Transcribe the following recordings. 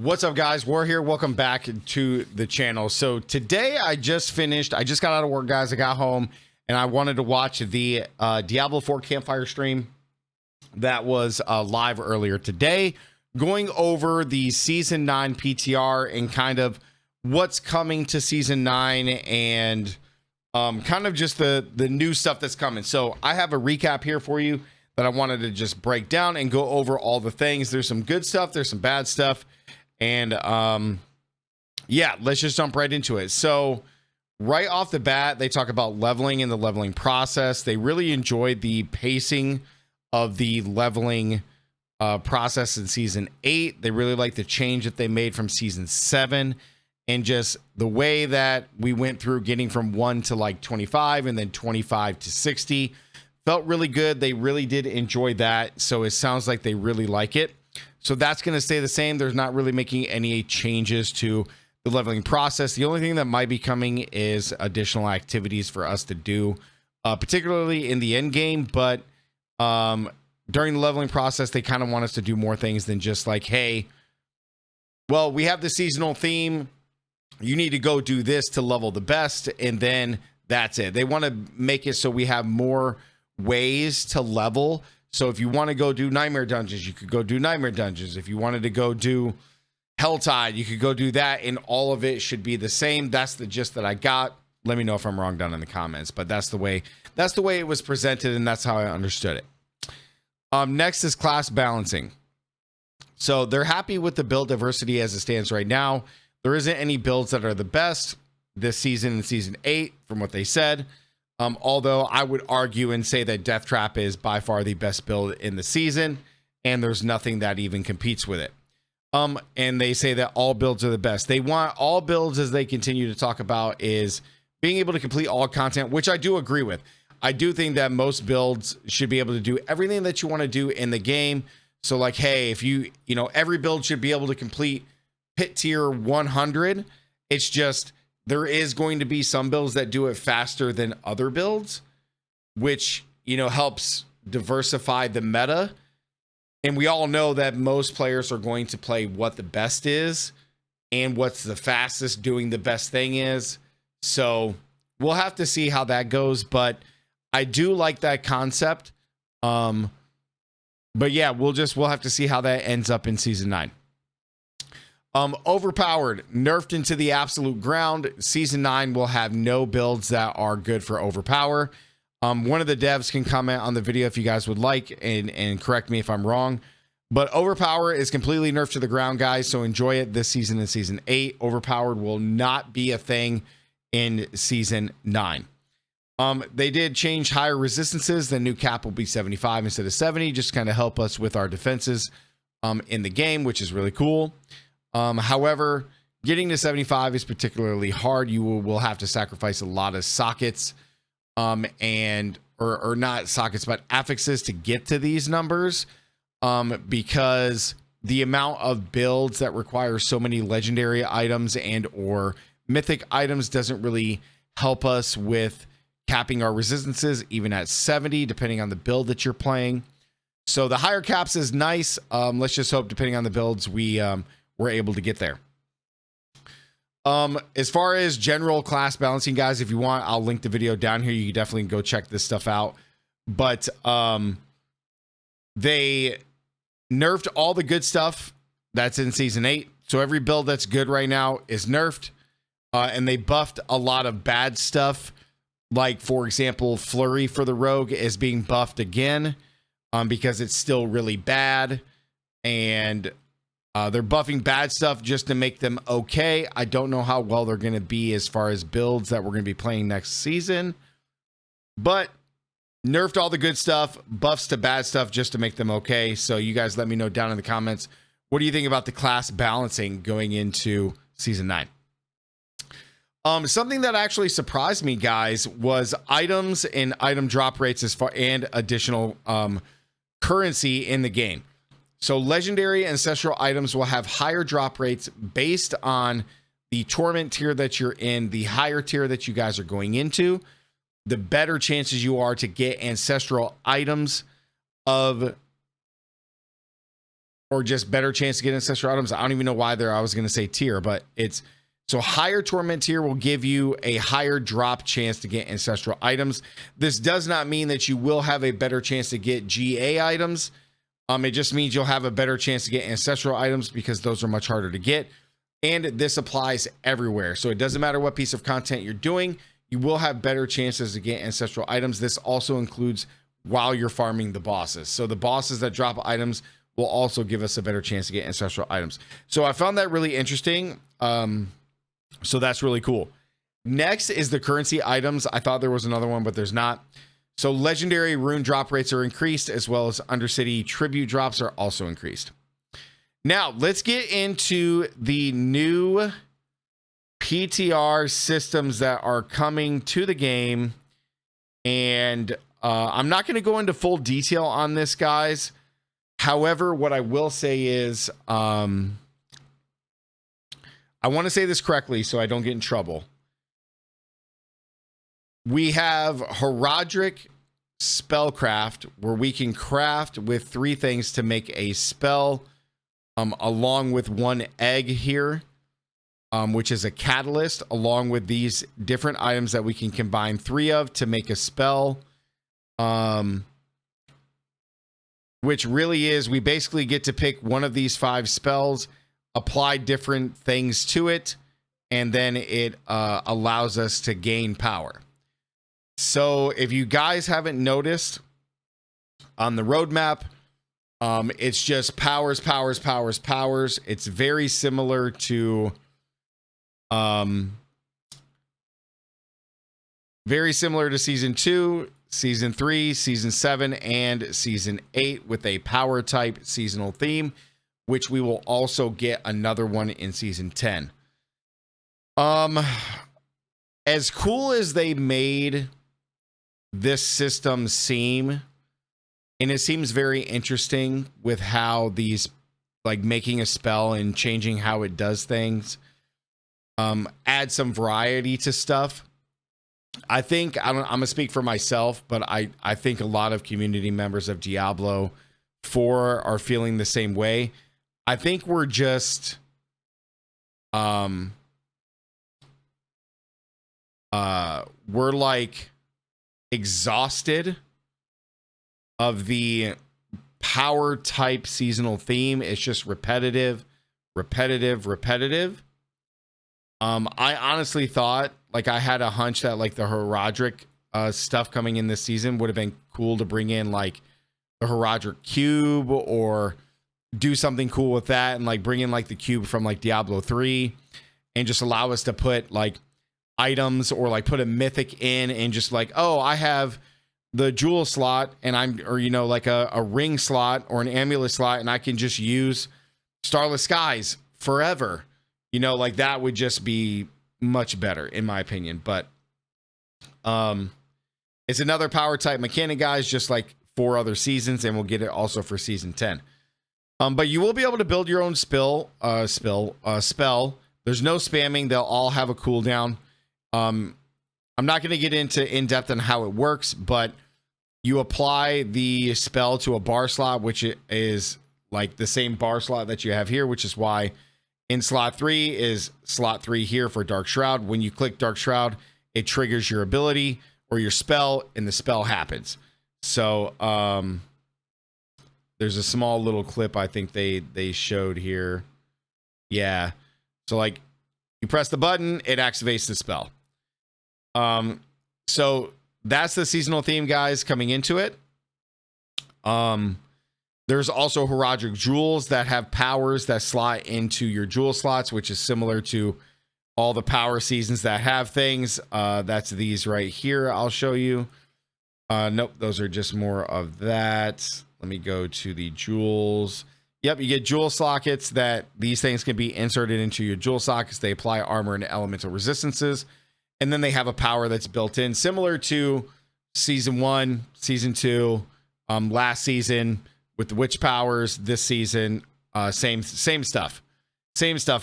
What's up, guys? We're here. Welcome back to the channel. So today I just got out of work, guys. I got home and I wanted to watch the Diablo 4 Campfire stream that was live earlier today, going over the season 9 PTR and kind of what's coming to season 9 and kind of just the new stuff that's coming. So I have a recap here for you that I wanted to just break down and go over all the things. There's some good stuff, there's some bad stuff. And yeah, let's just jump right into it. So right off the bat, they talk about leveling and the leveling process. They really enjoyed the pacing of the leveling process in season 8. They really like the change that they made from season 7 and just the way that we went through getting from 1 to like 25 and then 25 to 60 felt really good. They really did enjoy that. So it sounds like they really like it. So that's going to stay the same. There's not really making any changes to the leveling process. The only thing that might be coming is additional activities for us to do, particularly in the end game. But during the leveling process, they kind of want us to do more things than just like, hey, well, we have the seasonal theme. You need to go do this to level the best. And then that's it. They want to make it so we have more ways to level. So if you want to go do nightmare dungeons, you could go do nightmare dungeons. If you wanted to go do Helltide, you could go do that, and all of it should be the same. That's the gist that I got. Let me know if I'm wrong down in the comments, but that's the way it was presented, and that's how I understood it. Next is class balancing. So they're happy with the build diversity as it stands right now. There isn't any builds that are the best this season in season 8 from what they said. Although I would argue and say that Death Trap is by far the best build in the season, and there's nothing that even competes with it. And they say that all builds are the best. They want all builds, as they continue to talk about, is being able to complete all content, which I do agree with. I do think that most builds should be able to do everything that you want to do in the game. So like, hey, if you know, every build should be able to complete pit tier 100. It's just, there is going to be some builds that do it faster than other builds, which, you know, helps diversify the meta. And we all know that most players are going to play what the best is and what's the fastest doing the best thing is. So we'll have to see how that goes, but I do like that concept. But yeah, we'll have to see how that ends up in season 9. Overpowered, nerfed into the absolute ground. Season 9 will have no builds that are good for overpower. One of the devs can comment on the video if you guys would like and correct me if I'm wrong. But overpower is completely nerfed to the ground, guys. So enjoy it this season in season 8. Overpowered will not be a thing in season 9. They did change higher resistances. The new cap will be 75 instead of 70, just kind of help us with our defenses in the game, which is really cool. However, getting to 75 is particularly hard. You will have to sacrifice a lot of sockets, or not sockets, but affixes to get to these numbers, because the amount of builds that require so many legendary items and or mythic items doesn't really help us with capping our resistances, even at 70, depending on the build that you're playing. So the higher caps is nice. Let's just hope, depending on the builds, we're able to get there. As far as general class balancing, guys, if you want, I'll link the video down here. You can definitely go check this stuff out. But they nerfed all the good stuff that's in season 8. So every build that's good right now is nerfed. And they buffed a lot of bad stuff. Like, for example, Flurry for the Rogue is being buffed again, because it's still really bad. And they're buffing bad stuff just to make them okay. I don't know how well they're going to be as far as builds that we're going to be playing next season. But nerfed all the good stuff, buffs to bad stuff just to make them okay. So you guys let me know down in the comments. What do you think about the class balancing going into season 9? Something that actually surprised me, guys, was items and item drop rates and additional currency in the game. So legendary ancestral items will have higher drop rates based on the torment tier that you're in. The higher tier that you guys are going into, the better chances you are to get ancestral items of or just better chance to get ancestral items. I don't even know why there I was going to say tier, but it's so higher torment tier will give you a higher drop chance to get ancestral items. This does not mean that you will have a better chance to get GA items. It just means you'll have a better chance to get ancestral items because those are much harder to get. And this applies everywhere. So it doesn't matter what piece of content you're doing, you will have better chances to get ancestral items. This also includes while you're farming the bosses. So the bosses that drop items will also give us a better chance to get ancestral items. So I found that really interesting. So that's really cool. Next is the currency items. I thought there was another one, but there's not. So legendary rune drop rates are increased, as well as Undercity tribute drops are also increased. Now let's get into the new PTR systems that are coming to the game. And I'm not going to go into full detail on this, guys. However, what I will say is, I want to say this correctly so I don't get in trouble. We have Herodric Spellcraft, where we can craft with 3 things to make a spell, along with 1 egg here, which is a catalyst, along with these different items that we can combine 3 of to make a spell. Which really is, we basically get to pick one of these 5 spells, apply different things to it, and then it allows us to gain power. So if you guys haven't noticed on the roadmap, it's just powers. It's very similar to season 2, season 3, season 7, and season 8 with a power type seasonal theme, which we will also get another one in season 10. As cool as they made this system seem, and it seems very interesting with how these, like making a spell and changing how it does things, add some variety to stuff. I think, I'm gonna speak for myself, but I think a lot of community members of Diablo 4 are feeling the same way. I think we're just we're like exhausted of the power type seasonal theme. It's just repetitive. I honestly thought, like, I had a hunch that like the Herodric stuff coming in this season would have been cool to bring in, like the Herodric cube, or do something cool with that, and like bring in like the cube from like Diablo 3 and just allow us to put like items, or like put a mythic in and just like, oh, I have the jewel slot and or you know, like a ring slot or an amulet slot, and I can just use Starless Skies forever. You know, like that would just be much better in my opinion. But it's another power type mechanic, guys, just like 4 other seasons, and we'll get it also for season 10. But you will be able to build your own spell. There's no spamming. They'll all have a cooldown. I'm not going to get into in depth on how it works, but you apply the spell to a bar slot, which is like the same bar slot that you have here, which is why in slot 3 is slot 3 here for Dark Shroud. When you click Dark Shroud, it triggers your ability or your spell, and the spell happens. So there's a small little clip I think they showed here. Yeah. So like you press the button, it activates the spell. So that's the seasonal theme, guys, coming into it. There's also Herodric jewels that have powers that slot into your jewel slots, which is similar to all the power seasons that have things. That's these right here. I'll show you. Nope, those are just more of that. Let me go to the jewels. Yep, you get jewel sockets that these things can be inserted into your jewel sockets. They apply armor and elemental resistances. And then they have a power that's built in, similar to season 1, season 2, last season with the witch powers. This season, same stuff,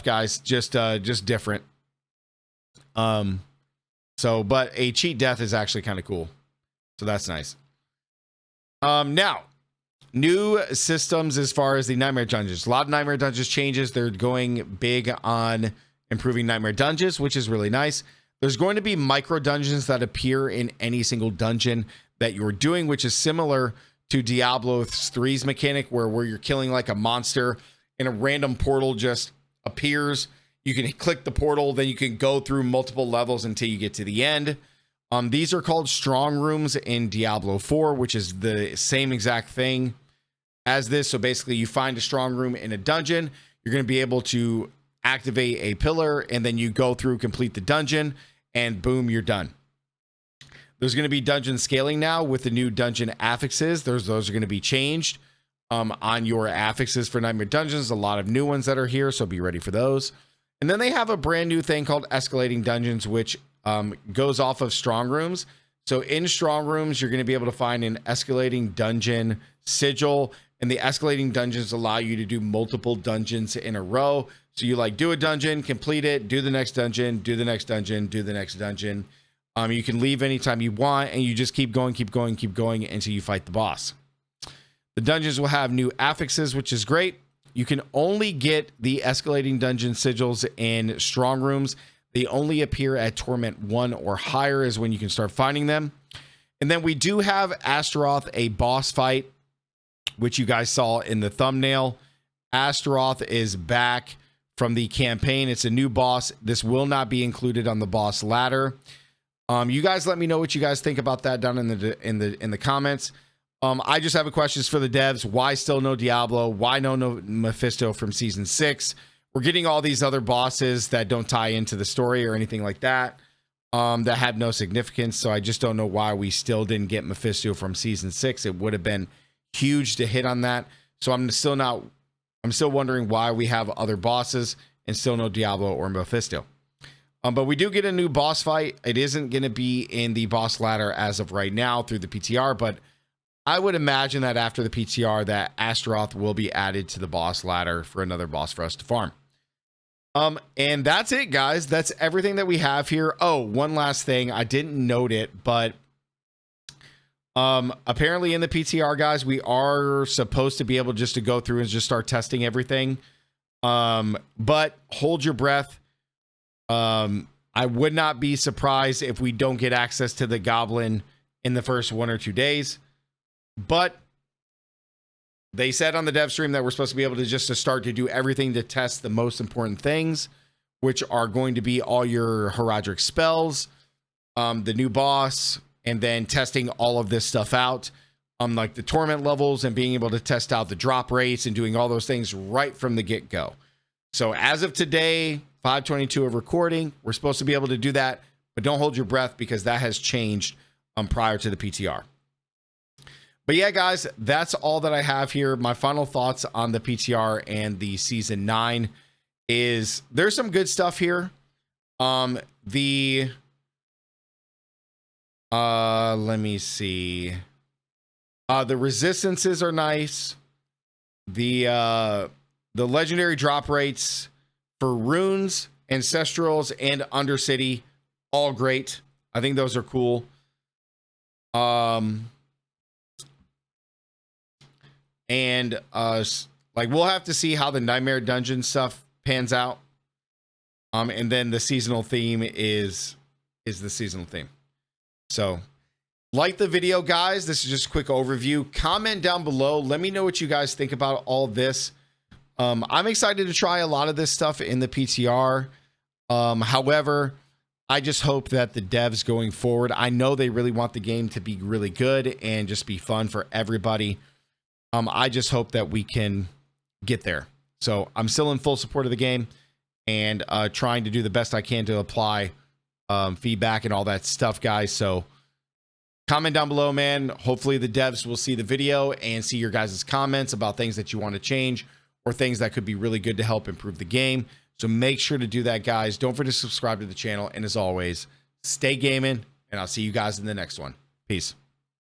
guys. Just different. So, but a cheat death is actually kind of cool, so that's nice. Now new systems as far as the nightmare dungeons. A lot of nightmare dungeons changes. They're going big on improving nightmare dungeons, which is really nice. There's going to be micro dungeons that appear in any single dungeon that you're doing, which is similar to Diablo 3's mechanic where you're killing like a monster and a random portal just appears. You can click the portal, then you can go through multiple levels until you get to the end. These are called strong rooms in Diablo 4, which is the same exact thing as this. So basically you find a strong room in a dungeon, you're going to be able to activate a pillar, and then you go through, complete the dungeon, and boom, you're done. There's going to be dungeon scaling now with the new dungeon affixes. Those are going to be changed on your affixes for Nightmare Dungeons. A lot of new ones that are here, so be ready for those. And then they have a brand new thing called escalating dungeons, which goes off of strong rooms. So in strong rooms, you're going to be able to find an escalating dungeon sigil, and the escalating dungeons allow you to do multiple dungeons in a row. So you like do a dungeon, complete it, do the next dungeon, do the next dungeon, do the next dungeon. You can leave anytime you want, and you just keep going until you fight the boss. The dungeons will have new affixes, which is great. You can only get the escalating dungeon sigils in strong rooms. They only appear at Torment 1 or higher is when you can start finding them. And then we do have Astaroth, a boss fight, which you guys saw in the thumbnail. Astaroth is back from the campaign. It's a new boss. This will not be included on the boss ladder. You guys let me know what you guys think about that down in the comments. I just have a questions for the devs. Why still no Diablo? Why no Mephisto from season 6? We're getting all these other bosses that don't tie into the story or anything like that, that have no significance. So I just don't know why we still didn't get Mephisto from season 6. It would have been huge to hit on that. So I'm still wondering why we have other bosses and still no Diablo or Mephisto. But we do get a new boss fight. It isn't going to be in the boss ladder as of right now through the PTR, but I would imagine that after the PTR that Astaroth will be added to the boss ladder for another boss for us to farm. And that's it, guys. That's everything that we have here. Oh, one last thing. I didn't note it, but apparently in the PTR, guys, we are supposed to be able just to go through and just start testing everything. But hold your breath. I would not be surprised if we don't get access to the goblin in the first 1 or 2 days. But they said on the dev stream that we're supposed to be able to just to start to do everything to test the most important things, which are going to be all your Heraldric spells, the new boss, and then testing all of this stuff out, like the torment levels and being able to test out the drop rates and doing all those things right from the get-go. So as of today, 5:22 of recording, we're supposed to be able to do that, but don't hold your breath because that has changed prior to the PTR. But yeah, guys, that's all that I have here. My final thoughts on the PTR and the season 9 is there's some good stuff here. Let me see. The resistances are nice. The legendary drop rates for runes, ancestrals, and undercity, all great. I think those are cool. And like we'll have to see how the Nightmare Dungeon stuff pans out. And then the seasonal theme is the seasonal theme. So like the video, guys. This is just a quick overview. Comment down below. Let me know what you guys think about all this. I'm excited to try a lot of this stuff in the PTR. However, I just hope that the devs going forward, I know they really want the game to be really good and just be fun for everybody. I just hope that we can get there. So I'm still in full support of the game and trying to do the best I can to apply feedback and all that stuff, guys. So comment down below, man. Hopefully the devs will see the video and see your guys' comments about things that you want to change or things that could be really good to help improve the game. So make sure to do that, guys. Don't forget to subscribe to the channel. And as always, stay gaming, and I'll see you guys in the next one. Peace.